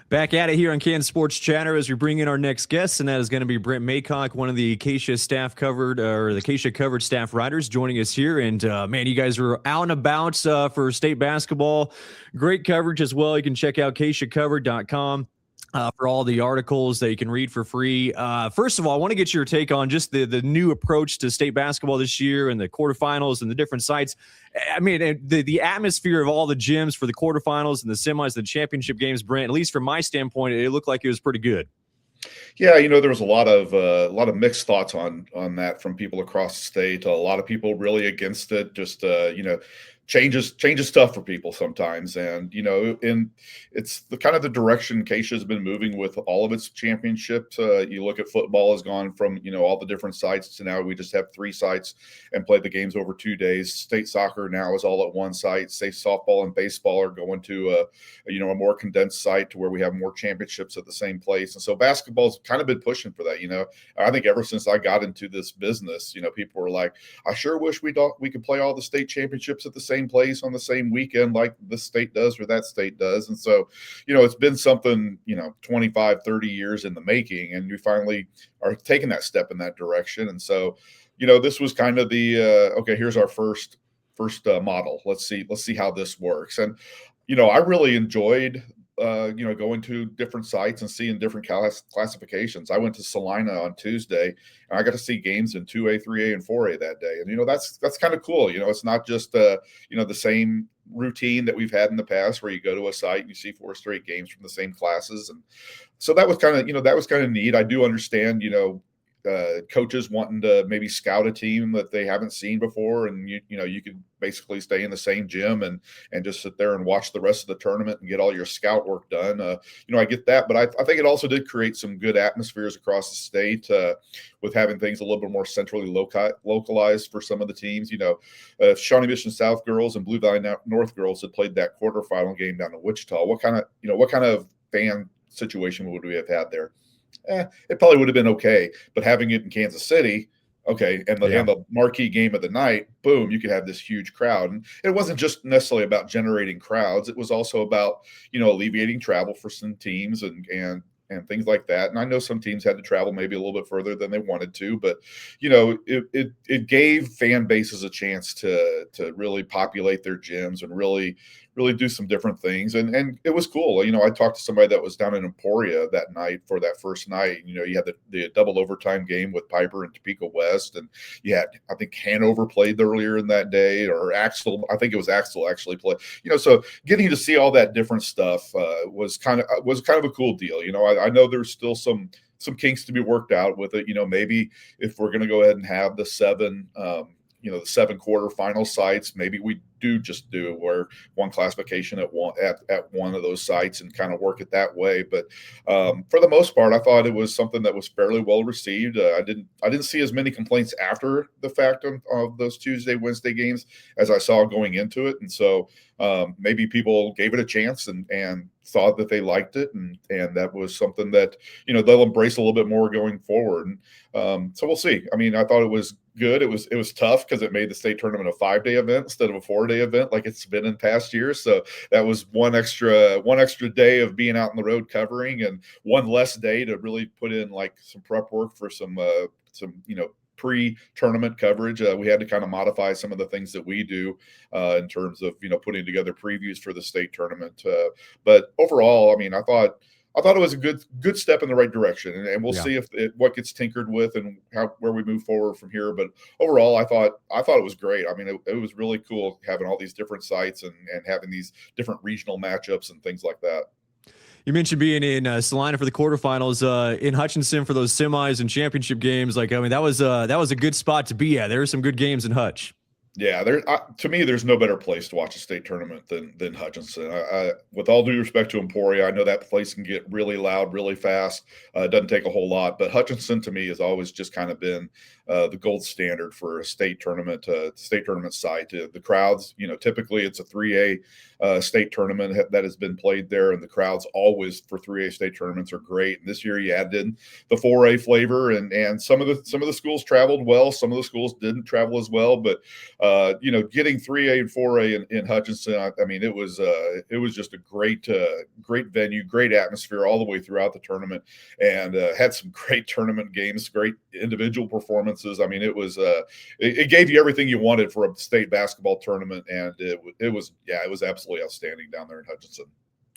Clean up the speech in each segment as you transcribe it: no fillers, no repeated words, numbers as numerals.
Back at it here on Kansas Sports Chatter as we bring in our next guest, and that is going to be Brent Maycock, one of the KSHSAA staff covered or the KSHSAA Covered staff writers, joining us here. And man, you guys are out and about for state basketball. Great coverage as well. You can check out KSHSAAcovered.com. For all the articles that you can read for free. First of all, I want to get your take on just the new approach to state basketball this year and the quarterfinals and the different sites. I mean, the atmosphere of all the gyms for the quarterfinals and the semis, the championship games, Brent, at least from my standpoint, it looked like it was pretty good. Yeah, there was a lot of mixed thoughts on that from people across the state. A lot of people really against it. Just changes stuff for people sometimes, and it's the kind of the direction KSHSAA has been moving with all of its championships. You look at football has gone from all the different sites to now we just have 3 sites and play the games over 2 days. State soccer now is all at one site. State softball and baseball are going to a more condensed site to where we have more championships at the same place. And so basketball's kind of been pushing for that. I think ever since I got into this business, people were like, I sure wish we could play all the state championships at the same place on the same weekend like this state does or that state does. And so, it's been something, 25, 30 years in the making, and we finally are taking that step in that direction. And so, this was kind of the, okay, here's our first model. Let's see how this works. And, I really enjoyed going to different sites and seeing different classifications. I went to Salina on Tuesday, and I got to see games in 2A, 3A, and 4A that day. And that's kind of cool. It's not just the same routine that we've had in the past where you go to a site and you see 4 straight games from the same classes. And so that was kind of neat. I do understand coaches wanting to maybe scout a team that they haven't seen before, and you could basically stay in the same gym and just sit there and watch the rest of the tournament and get all your scout work done. I get that, but I think it also did create some good atmospheres across the state with having things a little bit more centrally localized for some of the teams. Shawnee Mission South girls and Blue Valley North girls had played that quarterfinal game down in Wichita. What kind of fan situation would we have had there? It probably would have been okay, but having it in Kansas City, okay, and the marquee game of the night, boom, you could have this huge crowd. And it wasn't just necessarily about generating crowds; it was also about alleviating travel for some teams and things like that. And I know some teams had to travel maybe a little bit further than they wanted to, but it gave fan bases a chance to really populate their gyms and really do some different things. And it was cool. I talked to somebody that was down in Emporia that night for that first night. You had the double overtime game with Piper and Topeka West, and I think Hanover played earlier in that day, or Axel. I think it was Axel actually played. So getting to see all that different stuff was kind of a cool deal. I know there's still some kinks to be worked out with it. Maybe if we're going to go ahead and have the 7 quarterfinal sites, maybe we do where one classification at one of those sites and kind of work it that way. But for the most part, I thought it was something that was fairly well received. I didn't see as many complaints after the fact of those Tuesday, Wednesday games as I saw going into it. And so maybe people gave it a chance and thought that they liked it, and that was something that they'll embrace a little bit more going forward. And so we'll see. I mean, I thought it was good. It was tough because it made the state tournament a 5-day event instead of a 4-day event like it's been in past years. So that was one extra day of being out on the road covering, and one less day to really put in like some prep work for some pre-tournament coverage. We had to kind of modify some of the things that we do in terms of putting together previews for the state tournament. But overall, I mean, I thought it was a good step in the right direction, and we'll see if what gets tinkered with and where we move forward from here. But overall, I thought it was great. I mean, it was really cool having all these different sites and having these different regional matchups and things like that. You mentioned being in Salina for the quarterfinals, in Hutchinson for those semis and championship games. Like, I mean, that was a good spot to be at. There were some good games in Hutch. Yeah, to me, there's no better place to watch a state tournament than Hutchinson. With all due respect to Emporia, I know that place can get really loud, really fast. It doesn't take a whole lot, but Hutchinson to me has always just kind of been the gold standard for a state tournament site. The crowds, typically it's a 3A state tournament that has been played there, and the crowds always for 3A state tournaments are great. And this year you added in the 4A flavor, and some of the schools traveled well, some of the schools didn't travel as well, but getting 3A and 4A in Hutchinson, I mean, it was just a great venue, great atmosphere all the way throughout the tournament, and had some great tournament games, great individual performances. I mean, it gave you everything you wanted for a state basketball tournament, and it was absolutely outstanding down there in Hutchinson.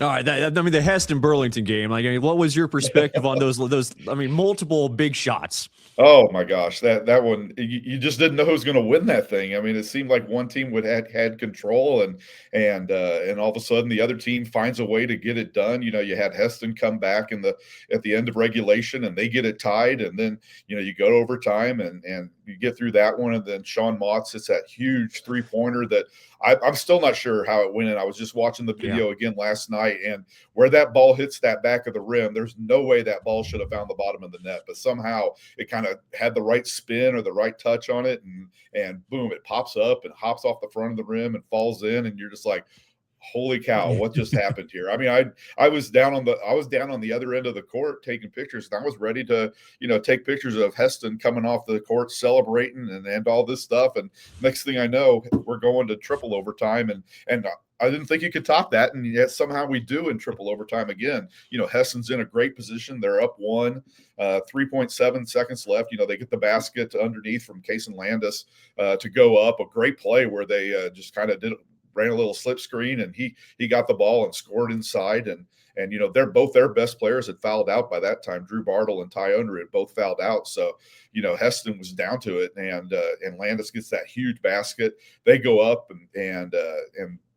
All right, the Hesston Burlington game. Like, I mean, what was your perspective on those? I mean, multiple big shots. Oh my gosh, that one, you just didn't know who was going to win that thing. I mean, it seemed like one team had control, and all of a sudden the other team finds a way to get it done. You had Hesston come back at the end of regulation, and they get it tied, and then you go to overtime, and you get through that one, and then Sean Motts hits that huge 3-pointer that I'm still not sure how it went in. I was just watching the video again last night, and where that ball hits that back of the rim, there's no way that ball should have found the bottom of the net, but somehow it kind of had the right spin or the right touch on it, and boom, it pops up and hops off the front of the rim and falls in, and you're just like, holy cow, what just happened here? I mean, I was down on the other end of the court taking pictures, and I was ready to take pictures of Hesston coming off the court celebrating and all this stuff, and next thing I know, we're going to triple overtime, and I didn't think you could top that, and yet somehow we do in triple overtime again. Hesston's in a great position. They're up 3.7 seconds left. They get the basket underneath from Kason Landis to go up. A great play where they just kind of ran a little slip screen, and he got the ball and scored inside. And they're both their best players had fouled out by that time. Drew Bartle and Ty Under had both fouled out. So, Hesston was down to it, and Landis gets that huge basket. They go up and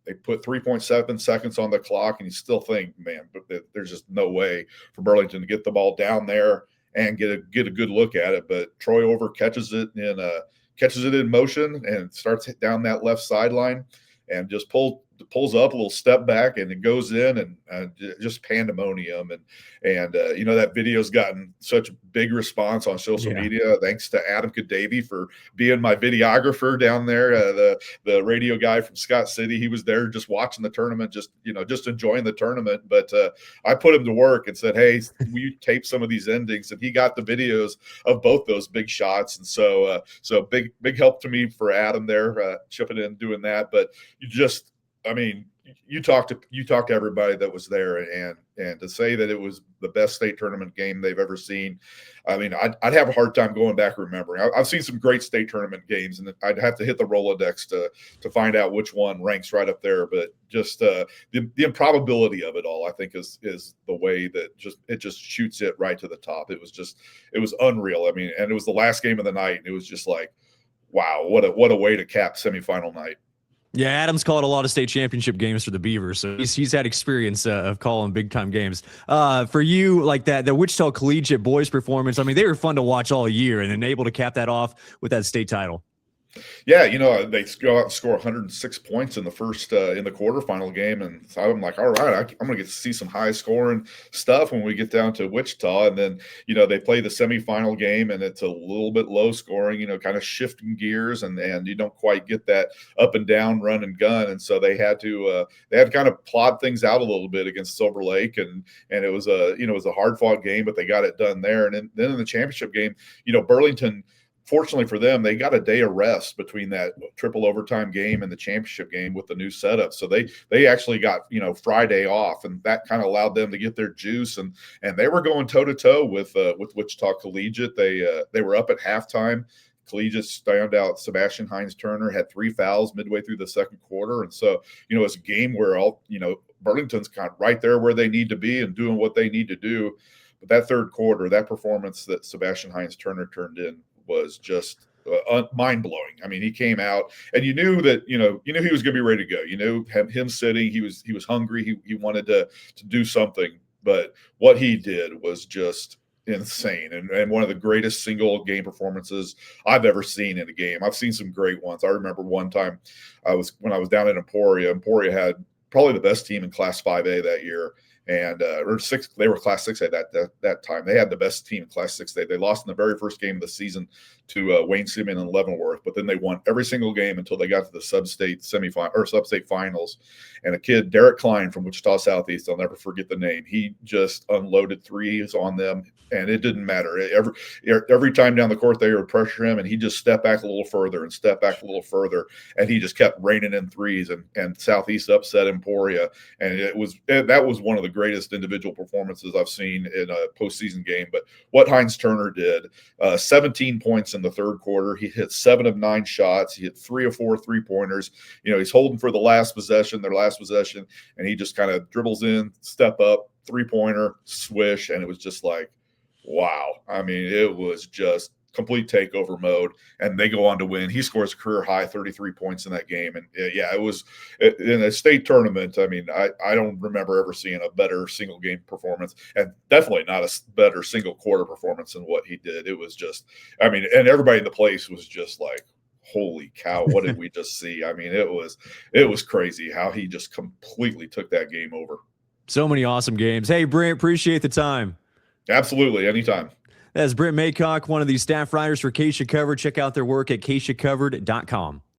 they put 3.7 seconds on the clock, and you still think, man, but there's just no way for Burlington to get the ball down there and get a good look at it. But Troy Over catches it in motion and starts down that left sideline and just pulls up a little step back, and it goes in, and just pandemonium. And that video's gotten such a big response on social media, thanks to Adam Kadavy for being my videographer down there. The radio guy from Scott City, he was there just watching the tournament, just enjoying the tournament. But I put him to work and said, hey, will you tape some of these endings? And he got the videos of both those big shots. And so big help to me for Adam there, chipping in, doing that. But you talk to everybody that was there, and to say that it was the best state tournament game they've ever seen. I mean, I'd have a hard time going back and remembering. I've seen some great state tournament games, and I'd have to hit the Rolodex to find out which one ranks right up there. But just the improbability of it all, I think, is the way that it just shoots it right to the top. It was unreal. I mean, and it was the last game of the night, and it was just like, wow, what a way to cap semifinal night. Yeah, Adam's called a lot of state championship games for the Beavers, so he's had experience of calling big time games. For you, like the Wichita Collegiate boys performance, I mean, they were fun to watch all year, and then able to cap that off with that state title. Yeah, they go out and score 106 points in the first in the quarterfinal game, and so I'm like, all right, I'm going to get to see some high scoring stuff when we get down to Wichita. And then they play the semifinal game, and it's a little bit low scoring, kind of shifting gears, and you don't quite get that up and down run and gun, and so they had to kind of plod things out a little bit against Silver Lake, and it was a hard fought game, but they got it done there. And then in the championship game, Burlington, fortunately for them, they got a day of rest between that triple overtime game and the championship game with the new setup. So they actually got, Friday off, and that kind of allowed them to get their juice. And they were going toe to toe with Wichita Collegiate. They were up at halftime. Collegiate standout Sebastian Hines-Turner had 3 fouls midway through the second quarter. And so, it's a game where Burlington's kind of right there where they need to be and doing what they need to do. But that third quarter, that performance that Sebastian Hines-Turner turned in was just mind-blowing. I mean, he came out, and you knew he was going to be ready to go. Him sitting, he was hungry. He wanted to do something, but what he did was just insane, and one of the greatest single game performances I've ever seen in a game. I've seen some great ones. I remember one time when I was down in Emporia had probably the best team in Class 5A that year. And they were Class 6A that time. They had the best team in Class 6A. They lost in the very first game of the season to Wayne Simeon and Leavenworth, but then they won every single game until they got to the sub-state semifinal or sub-state finals. And a kid, Derek Klein from Wichita Southeast, I'll never forget the name. He just unloaded threes on them, and it didn't matter. Every time down the court they would pressure him, and he just stepped back a little further and step back a little further, and he just kept raining in threes. And Southeast upset Emporia, and that was one of the greatest individual performances I've seen in a postseason game. But what Heinz Turner did, 17 points in the third quarter. He hit 7 of 9 shots. He hit 3 of 4 3-pointers. He's holding for their last possession, and he just kind of dribbles in, step up, 3-pointer, swish, and it was just like, wow. I mean, it was just complete takeover mode, and they go on to win. He scores a career high 33 points in that game. And it was in a state tournament. I mean, I don't remember ever seeing a better single game performance, and definitely not a better single quarter performance than what he did. It was just, I mean, and everybody in the place was just like, holy cow, what did we just see? I mean, it was crazy how he just completely took that game over. So many awesome games. Hey, Brent, appreciate the time. Absolutely. Anytime. That's Brent Maycock, one of the staff writers for KSHSAA Covered. Check out their work at KSHSAACovered.com.